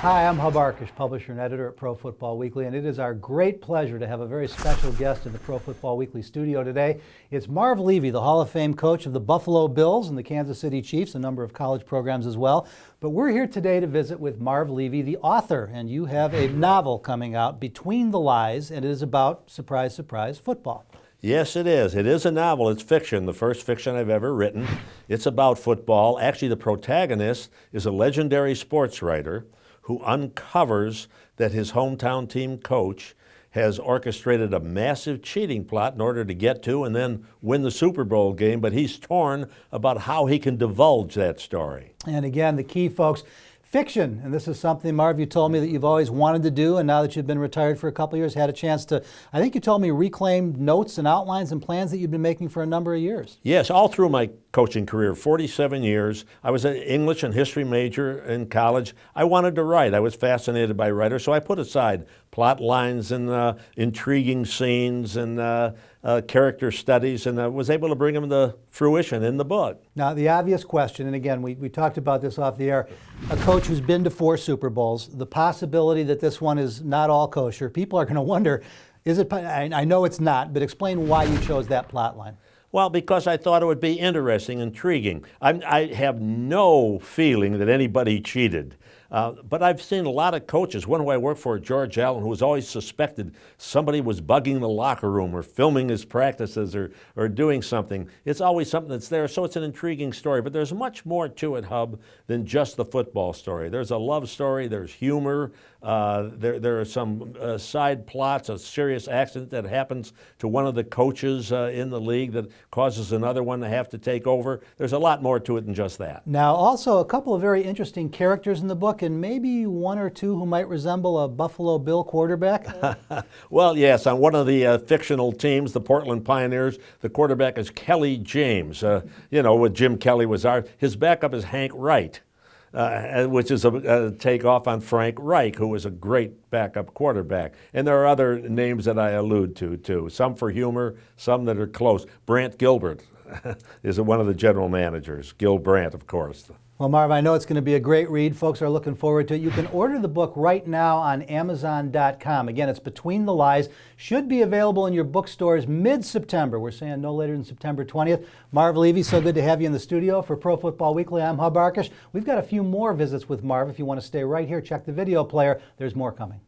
Hi, I'm Hub Arkush, publisher and editor at Pro Football Weekly, and it is our great pleasure to have a very special guest in the Pro Football Weekly studio today. It's Marv Levy, the Hall of Fame coach of the Buffalo Bills and the Kansas City Chiefs, a number of college programs as well. But we're here today to visit with Marv Levy, the author, and you have a novel coming out, Between the Lies, and it is about, surprise, surprise, football. Yes, it is. It is a novel. It's fiction, the first fiction I've ever written. It's about football. Actually, the protagonist is a legendary sports writer who uncovers that his hometown team coach has orchestrated a massive cheating plot in order to get to and then win the Super Bowl game, but he's torn about how he can divulge that story. And again, the key, folks, fiction, and this is something, Marv, you told me that you've always wanted to do, and now that you've been retired for a couple of years, had a chance to, I think you told me, reclaim notes and outlines and plans that you've been making for a number of years. Yes, all through my coaching career, 47 years. I was an English and history major in college. I wanted to write. I was fascinated by writers, so I put aside plot lines and intriguing scenes and character studies, and was able to bring them to fruition in the book. Now, the obvious question, and again, we talked about this off the air, a coach who's been to 4 Super Bowls, the possibility that this one is not all kosher, people are going to wonder, is it, I know it's not, but explain why you chose that plot line. Well, because I thought it would be interesting, intriguing. I have no feeling that anybody cheated. But I've seen a lot of coaches. One who I worked for, George Allen, who was always suspected somebody was bugging the locker room or filming his practices or doing something. It's always something that's there, so it's an intriguing story. But there's much more to it, Hub, than just the football story. There's a love story, there's humor, there are some side plots, a serious accident that happens to one of the coaches in the league that causes another one to have to take over. There's a lot more to it than just that. Now, also a couple of very interesting characters in the book, and maybe 1 or 2 who might resemble a Buffalo Bill quarterback? Well, yes, on one of the fictional teams, the Portland Pioneers, the quarterback is Kelly James. You know, with Jim Kelly was his backup is Hank Wright. Which is a takeoff on Frank Reich, who was a great backup quarterback. And there are other names that I allude to, too. Some for humor, some that are close. Brant Gilbert is one of the general managers. Gil Brandt, of course. Well, Marv, I know it's going to be a great read. Folks are looking forward to it. You can order the book right now on Amazon.com. Again, it's Between the Lies. Should be available in your bookstores mid-September. We're saying no later than September 20th. Marv Levy, so good to have you in the studio for Pro Football Weekly. I'm Hub Arkush. We've got a few more visits with Marv. If you want to stay right here, check the video player. There's more coming.